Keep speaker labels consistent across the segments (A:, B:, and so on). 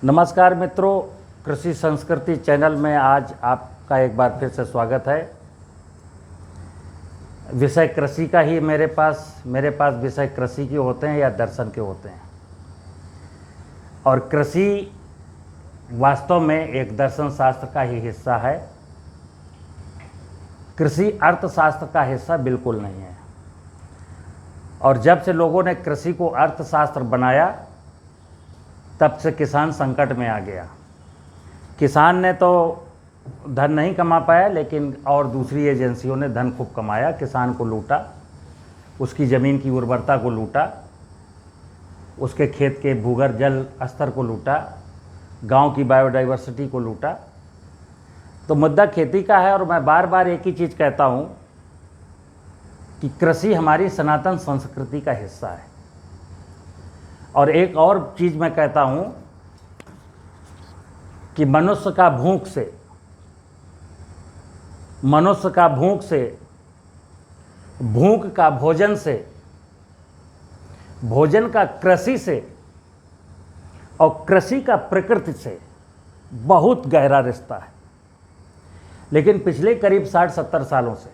A: नमस्कार मित्रों, कृषि संस्कृति चैनल में आज आपका एक बार फिर से स्वागत है। विषय कृषि का ही मेरे पास विषय कृषि के होते हैं या दर्शन के होते हैं। और कृषि वास्तव में एक दर्शन शास्त्र का ही हिस्सा है। कृषि अर्थशास्त्र का हिस्सा बिल्कुल नहीं है। और जब से लोगों ने कृषि को अर्थशास्त्र बनाया तब से किसान संकट में आ गया। किसान ने तो धन नहीं कमा पाया, लेकिन और दूसरी एजेंसियों ने धन खूब कमाया, किसान को लूटा, उसकी ज़मीन की उर्वरता को लूटा, उसके खेत के भूगर्भ जल स्तर को लूटा, गांव की बायोडाइवर्सिटी को लूटा। तो मुद्दा खेती का है। और मैं बार बार एक ही चीज़ कहता हूं कि कृषि हमारी सनातन संस्कृति का हिस्सा है। और एक और चीज़ मैं कहता हूं कि मनुष्य का भूख का भोजन से, भोजन का कृषि से और कृषि का प्रकृति से बहुत गहरा रिश्ता है। लेकिन पिछले करीब 60-70 सालों से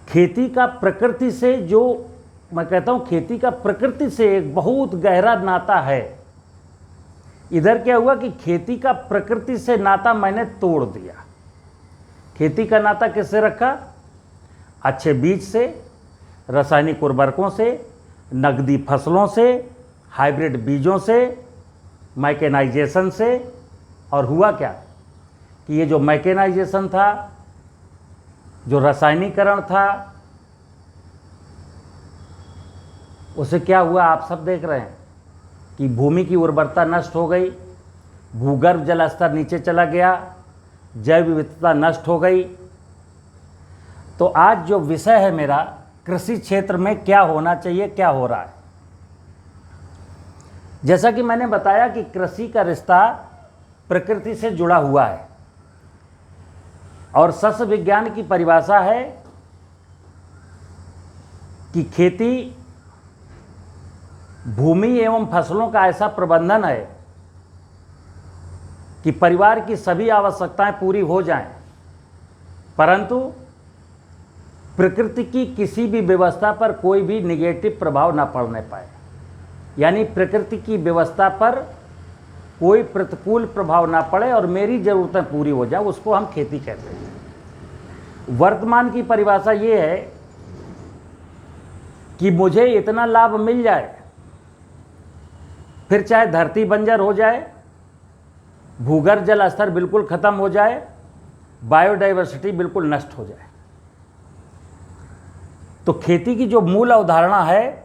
A: खेती का प्रकृति से, जो मैं कहता हूं खेती का प्रकृति से एक बहुत गहरा नाता है। इधर क्या हुआ कि खेती का प्रकृति से नाता मैंने तोड़ दिया। खेती का नाता किससे रखा? अच्छे बीज से, रासायनिक उर्वरकों से, नकदी फसलों से, हाइब्रिड बीजों से, मैकेनाइजेशन से। और हुआ क्या कि ये जो मैकेनाइजेशन था, जो रासायनिकरण था, उससे क्या हुआ आप सब देख रहे हैं कि भूमि की उर्वरता नष्ट हो गई, भूगर्भ जल स्तर नीचे चला गया, जैव विविधता नष्ट हो गई। तो आज जो विषय है मेरा, कृषि क्षेत्र में क्या होना चाहिए, क्या हो रहा है। जैसा कि मैंने बताया कि कृषि का रिश्ता प्रकृति से जुड़ा हुआ है। और सस्य विज्ञान की परिभाषा है कि खेती भूमि एवं फसलों का ऐसा प्रबंधन है कि परिवार की सभी आवश्यकताएं पूरी हो जाएं, परंतु प्रकृति की किसी भी व्यवस्था पर कोई भी निगेटिव प्रभाव न पड़ने पाए। यानी प्रकृति की व्यवस्था पर कोई प्रतिकूल प्रभाव ना पड़े और मेरी ज़रूरतें पूरी हो जाए, उसको हम खेती कहते हैं। वर्तमान की परिभाषा ये है कि मुझे इतना लाभ मिल जाए, फिर चाहे धरती बंजर हो जाए, भूगर्भ जल स्तर बिल्कुल खत्म हो जाए, बायोडाइवर्सिटी बिल्कुल नष्ट हो जाए। तो खेती की जो मूल अवधारणा है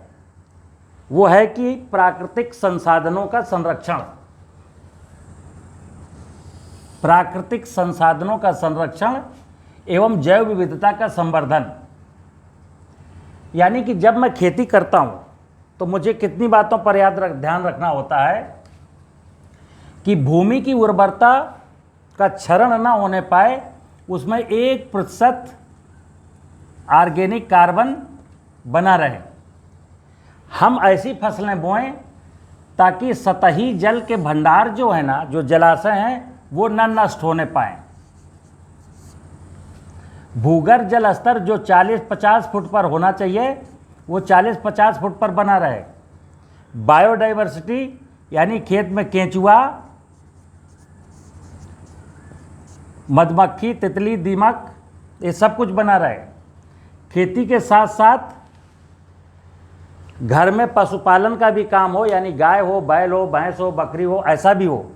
A: वो है कि प्राकृतिक संसाधनों का संरक्षण, प्राकृतिक संसाधनों का संरक्षण एवं जैव विविधता का संवर्धन। यानी कि जब मैं खेती करता हूं तो मुझे कितनी बातों पर ध्यान रखना होता है कि भूमि की उर्वरता का क्षरण न होने पाए, उसमें 1% ऑर्गेनिक कार्बन बना रहे। हम ऐसी फसलें बोएं ताकि सतही जल के भंडार जो है ना, जो जलाशय हैं, वो न नष्ट होने पाए। भूगर्भ जल स्तर जो 40-50 फुट पर होना चाहिए वो 40-50 फुट पर बना रहे। बायोडाइवर्सिटी यानी खेत में केंचुआ, मधुमक्खी, तितली, दीमक, ये सब कुछ बना रहे। खेती के साथ साथ घर में पशुपालन का भी काम हो, यानी गाय हो, बैल हो, भैंस हो, बकरी हो, ऐसा भी हो।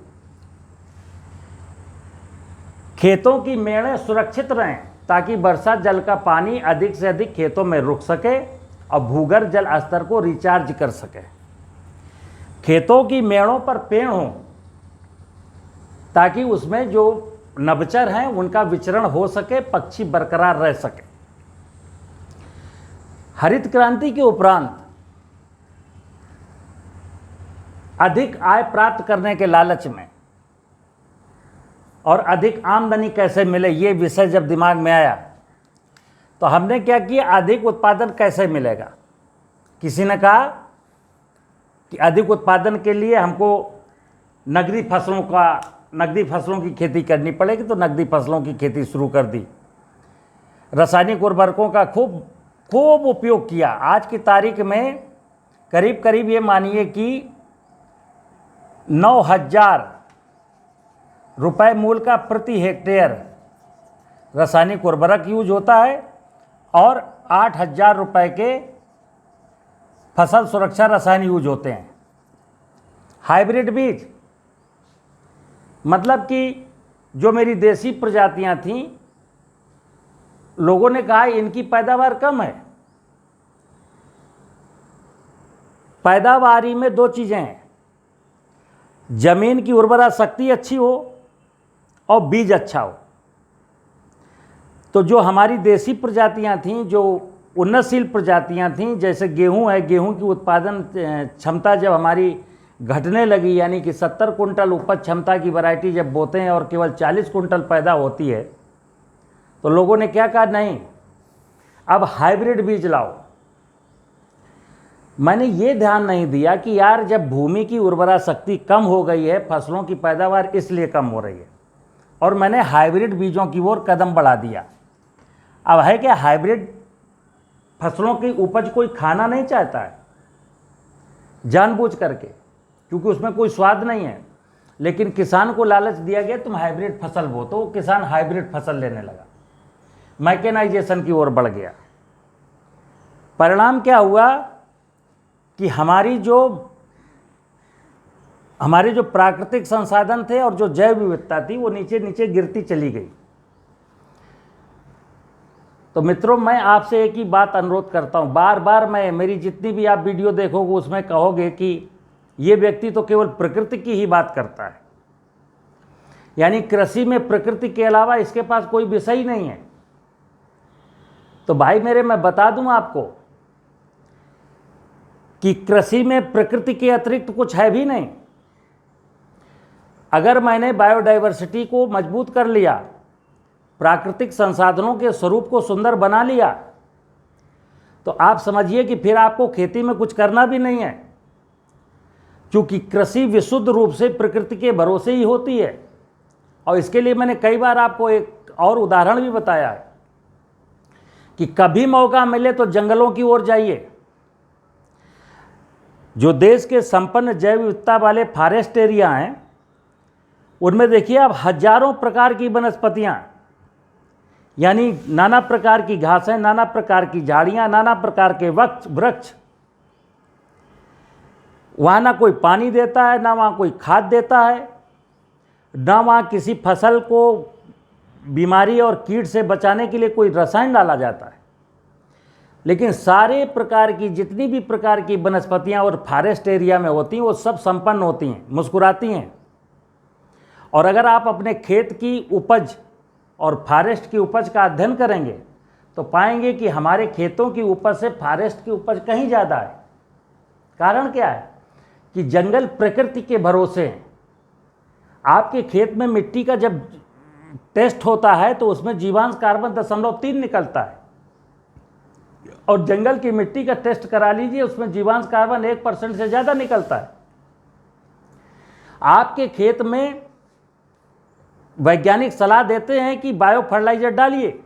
A: खेतों की मेड़ें सुरक्षित रहें ताकि वर्षा जल का पानी अधिक से अधिक खेतों में रुक सके और भूगर्भ जल स्तर को रिचार्ज कर सके। खेतों की मेड़ों पर पेड़ हों ताकि उसमें जो नभचर हैं उनका विचरण हो सके, पक्षी बरकरार रह सके। हरित क्रांति के उपरांत अधिक आय प्राप्त करने के लालच में और अधिक आमदनी कैसे मिले, ये विषय जब दिमाग में आया तो हमने क्या किया, अधिक उत्पादन कैसे मिलेगा। किसी ने कहा कि अधिक उत्पादन के लिए हमको नकदी फसलों की खेती करनी पड़ेगी, तो नकदी फसलों की खेती शुरू कर दी। रासायनिक उर्वरकों का खूब उपयोग किया। आज की तारीख में करीब करीब ये मानिए कि 9,000 रुपये मूल्य का प्रति हेक्टेयर रासायनिक उर्वरक यूज होता है और 8,000 रुपये के फसल सुरक्षा रसायन यूज होते हैं। हाइब्रिड बीज मतलब कि जो मेरी देसी प्रजातियां थीं, लोगों ने कहा इनकी पैदावार कम है। पैदावारी में दो चीज़ें हैं, जमीन की उर्वरा शक्ति अच्छी हो और बीज अच्छा हो। तो जो हमारी देसी प्रजातियां थीं, जो उन्नतशील प्रजातियां थीं, जैसे गेहूं है, गेहूं की उत्पादन क्षमता जब हमारी घटने लगी, यानी कि 70 कुंटल उपज क्षमता की वैरायटी जब बोते हैं और केवल 40 कुंटल पैदा होती है, तो लोगों ने क्या कहा, नहीं अब हाइब्रिड बीज लाओ। मैंने ये ध्यान नहीं दिया कि यार जब भूमि की उर्वरा शक्ति कम हो गई है, फसलों की पैदावार इसलिए कम हो रही है, और मैंने हाइब्रिड बीजों की ओर कदम बढ़ा दिया। अब है क्या, हाइब्रिड फसलों की उपज कोई खाना नहीं चाहता है जानबूझ करके, क्योंकि उसमें कोई स्वाद नहीं है, लेकिन किसान को लालच दिया गया तुम हाइब्रिड फसल बो, तो किसान हाइब्रिड फसल लेने लगा, मैकेनाइजेशन की ओर बढ़ गया। परिणाम क्या हुआ कि हमारे जो प्राकृतिक संसाधन थे और जो जैव विविधता थी वो नीचे नीचे गिरती चली गई। तो मित्रों, मैं आपसे एक ही बात अनुरोध करता हूं, बार बार मैं, मेरी जितनी भी आप वीडियो देखोगे उसमें कहोगे कि ये व्यक्ति तो केवल प्रकृति की ही बात करता है, यानी कृषि में प्रकृति के अलावा इसके पास कोई विषय ही नहीं है। तो भाई मेरे, मैं बता दूं आपको कि कृषि में प्रकृति के अतिरिक्त कुछ है भी नहीं। अगर मैंने बायोडाइवर्सिटी को मजबूत कर लिया, प्राकृतिक संसाधनों के स्वरूप को सुंदर बना लिया, तो आप समझिए कि फिर आपको खेती में कुछ करना भी नहीं है, क्योंकि कृषि विशुद्ध रूप से प्रकृति के भरोसे ही होती है। और इसके लिए मैंने कई बार आपको एक और उदाहरण भी बताया है कि कभी मौका मिले तो जंगलों की ओर जाइए। जो देश के संपन्न जैव विविधता वाले फॉरेस्ट एरिया हैं, उनमें देखिए आप हजारों प्रकार की वनस्पतियां, यानी नाना प्रकार की घासें, नाना प्रकार की झाड़ियां, नाना प्रकार के वृक्ष, वहाँ ना कोई पानी देता है, ना वहाँ कोई खाद देता है, ना वहाँ किसी फसल को बीमारी और कीट से बचाने के लिए कोई रसायन डाला जाता है। लेकिन सारे प्रकार की जितनी भी प्रकार की वनस्पतियाँ और फॉरेस्ट एरिया में होती हैं, वो सब संपन्न होती हैं, मुस्कुराती हैं। और अगर आप अपने खेत की उपज और फॉरेस्ट की उपज का अध्ययन करेंगे तो पाएंगे कि हमारे खेतों की उपज से फॉरेस्ट की उपज कहीं ज़्यादा है। कारण क्या है कि जंगल प्रकृति के भरोसे हैं। आपके खेत में मिट्टी का जब टेस्ट होता है तो उसमें जीवांश कार्बन 0.3 निकलता है, और जंगल की मिट्टी का टेस्ट करा लीजिए, उसमें जीवांश कार्बन 1% से ज़्यादा निकलता है। आपके खेत में वैज्ञानिक सलाह देते हैं कि बायो फर्टिलाइजर डालिए,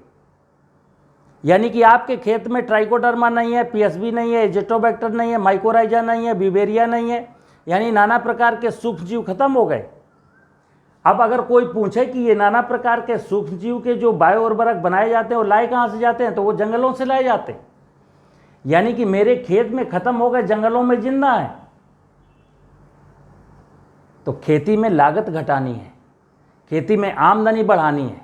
A: यानी कि आपके खेत में ट्राइकोडर्मा नहीं है, पीएसबी नहीं है, एजिटोबैक्टर नहीं है, माइकोराइजा नहीं है, बिवेरिया नहीं है, यानी नाना प्रकार के सूक्ष्म जीव खत्म हो गए। अब अगर कोई पूछे कि ये नाना प्रकार के सूक्ष्म जीव के जो बायो उर्वरक बनाए जाते हैं वो लाए कहाँ से जाते हैं, तो वो जंगलों से लाए जाते हैं। यानी कि मेरे खेत में खत्म हो गए, जंगलों में जिंदा है। तो खेती में लागत घटानी है, खेती में आमदनी बढ़ानी है,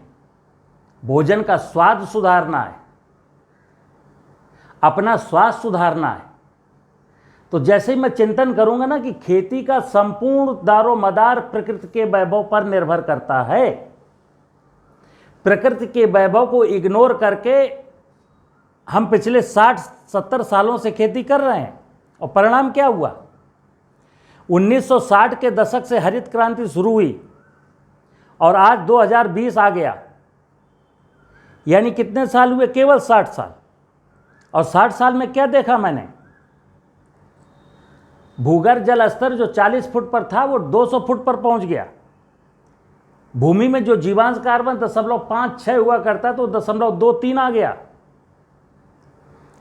A: भोजन का स्वाद सुधारना है, अपना स्वास्थ्य सुधारना है। तो जैसे ही मैं चिंतन करूंगा ना कि खेती का संपूर्ण दारोमदार प्रकृति के वैभव पर निर्भर करता है, प्रकृति के वैभव को इग्नोर करके हम पिछले 60-70 सालों से खेती कर रहे हैं। और परिणाम क्या हुआ, 1960 के दशक से हरित क्रांति शुरू हुई और आज 2020 आ गया, यानी कितने साल हुए, केवल 60 साल। और 60 साल में क्या देखा मैंने भूगर्भ जल स्तर जो 40 फुट पर था वो 200 फुट पर पहुंच गया। भूमि में जो जीवांश कार्बन 0.56 हुआ करता तो 0.23 आ गया।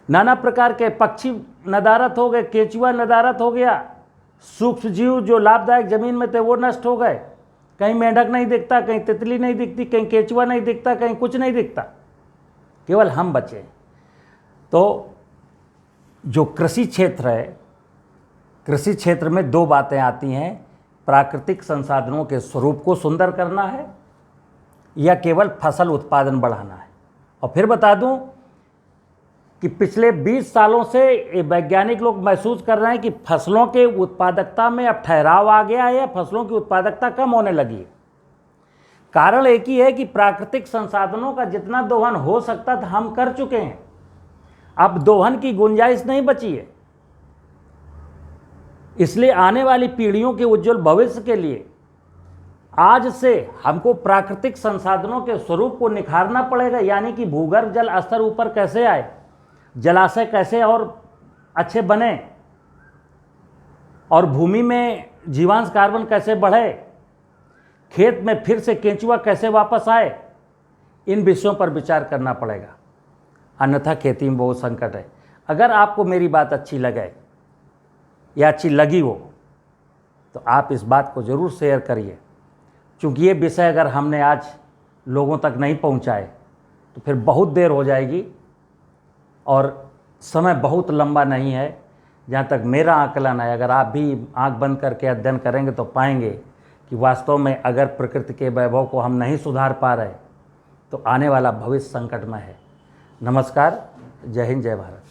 A: नाना प्रकार के पक्षी नदारत हो गए, केंचुआ नदारत हो गया, सूक्ष्म जीव जो लाभदायक जमीन में थे वो नष्ट हो गए। कहीं मेंढक नहीं दिखता, कहीं तितली नहीं दिखती, कहीं केंचुआ नहीं दिखता, कहीं कुछ नहीं दिखता, केवल हम बचे। तो जो कृषि क्षेत्र है, कृषि क्षेत्र में दो बातें आती हैं, प्राकृतिक संसाधनों के स्वरूप को सुंदर करना है या केवल फसल उत्पादन बढ़ाना है। और फिर बता दूं कि पिछले 20 सालों से वैज्ञानिक लोग महसूस कर रहे हैं कि फसलों के उत्पादकता में अब ठहराव आ गया है या फसलों की उत्पादकता कम होने लगी है। कारण एक ही है कि प्राकृतिक संसाधनों का जितना दोहन हो सकता था हम कर चुके हैं, अब दोहन की गुंजाइश नहीं बची है। इसलिए आने वाली पीढ़ियों के उज्जवल भविष्य के लिए आज से हमको प्राकृतिक संसाधनों के स्वरूप को निखारना पड़ेगा, यानी कि भूगर्भ जल स्तर ऊपर कैसे आए, जलाशय कैसे और अच्छे बने, और भूमि में जीवांश कार्बन कैसे बढ़े, खेत में फिर से केंचुआ कैसे वापस आए, इन विषयों पर विचार करना पड़ेगा, अन्यथा खेती में बहुत संकट है। अगर आपको मेरी बात अच्छी लगे या अच्छी लगी हो तो आप इस बात को ज़रूर शेयर करिए, क्योंकि ये विषय अगर हमने आज लोगों तक नहीं पहुंचाए तो फिर बहुत देर हो जाएगी और समय बहुत लंबा नहीं है। जहाँ तक मेरा आकलन है, अगर आप भी आंख बंद करके अध्ययन करेंगे तो पाएंगे कि वास्तव में अगर प्रकृति के वैभव को हम नहीं सुधार पा रहे तो आने वाला भविष्य संकट में है। नमस्कार, जय हिंद, जय भारत।